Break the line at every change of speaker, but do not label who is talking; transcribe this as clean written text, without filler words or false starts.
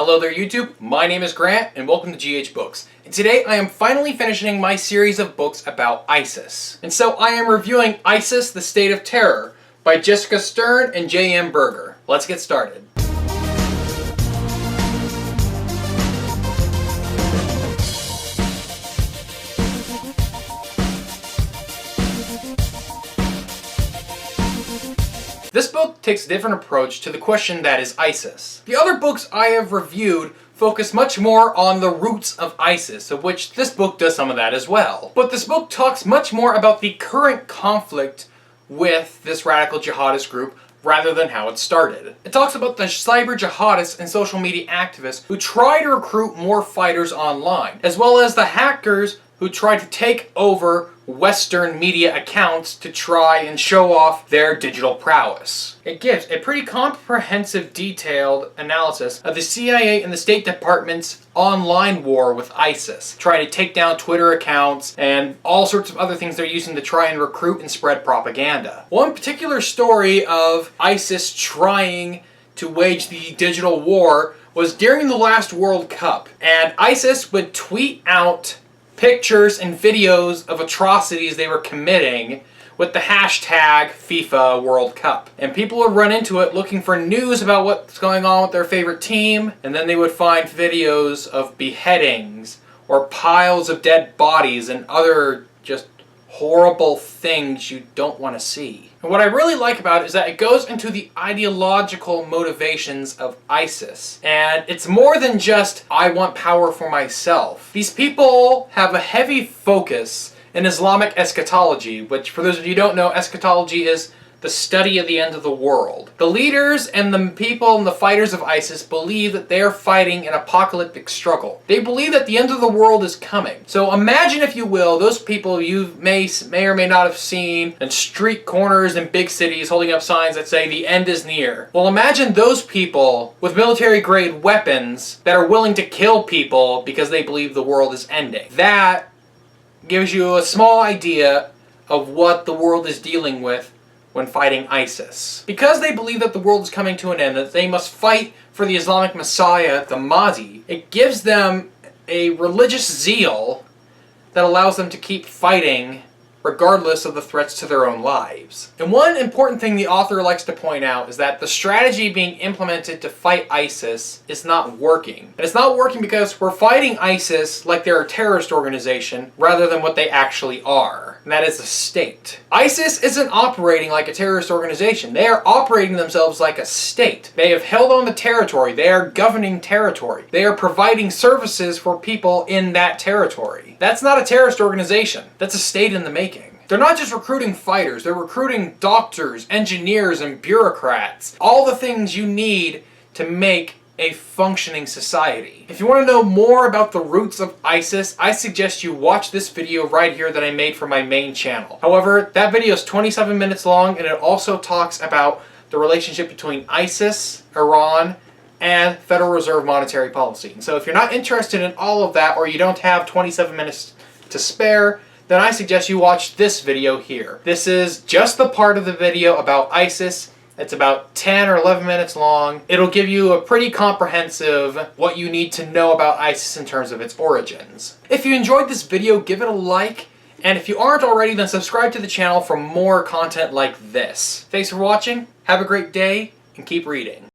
Hello there YouTube, my name is Grant and welcome to GH Books. And today I am finally finishing my series of books about ISIS. And so I am reviewing ISIS: The State of Terror by Jessica Stern and J.M. Berger. Let's get started. This book takes a different approach to the question that is ISIS. The other books I have reviewed focus much more on the roots of ISIS, of which this book does some of that as well. But this book talks much more about the current conflict with this radical jihadist group rather than how it started. It talks about the cyber jihadists and social media activists who try to recruit more fighters online, as well as the hackers who try to take over Western media accounts to try and show off their digital prowess. It gives a pretty comprehensive, detailed analysis of the CIA and the State Department's online war with ISIS, trying to take down Twitter accounts and all sorts of other things they're using to try and recruit and spread propaganda. One particular story of ISIS trying to wage the digital war was during the last World Cup, and ISIS would tweet out pictures and videos of atrocities they were committing with the hashtag FIFA World Cup. And people would run into it looking for news about what's going on with their favorite team, and then they would find videos of beheadings or piles of dead bodies and other just horrible things you don't want to see. And what I really like about it is that it goes into the ideological motivations of ISIS. And it's more than just, I want power for myself. These people have a heavy focus in Islamic eschatology, which for those of you who don't know, eschatology is the study of the end of the world. The leaders and the people and the fighters of ISIS believe that they are fighting an apocalyptic struggle. They believe that the end of the world is coming. So imagine, if you will, those people you may or may not have seen in street corners in big cities holding up signs that say the end is near. Well, imagine those people with military-grade weapons that are willing to kill people because they believe the world is ending. That gives you a small idea of what the world is dealing with when fighting ISIS. Because they believe that the world is coming to an end, that they must fight for the Islamic Messiah, the Mahdi, it gives them a religious zeal that allows them to keep fighting regardless of the threats to their own lives. And one important thing the author likes to point out is that the strategy being implemented to fight ISIS is not working. And it's not working because we're fighting ISIS like they're a terrorist organization rather than what they actually are. And that is a state. ISIS isn't operating like a terrorist organization. They are operating themselves like a state. They have held on to territory. They are governing territory. They are providing services for people in that territory. That's not a terrorist organization. That's a state in the making. They're not just recruiting fighters. They're recruiting doctors, engineers, and bureaucrats. All the things you need to make a functioning society. If you want to know more about the roots of ISIS, I suggest you watch this video right here that I made for my main channel. However, that video is 27 minutes long, and it also talks about the relationship between ISIS, Iran, and Federal Reserve monetary policy. And so if you're not interested in all of that, or you don't have 27 minutes to spare, then I suggest you watch this video here. This is just the part of the video about ISIS. It's about 10 or 11 minutes long. It'll give you a pretty comprehensive what you need to know about ISIS in terms of its origins. If you enjoyed this video, give it a like. And if you aren't already, then subscribe to the channel for more content like this. Thanks for watching, have a great day, and keep reading.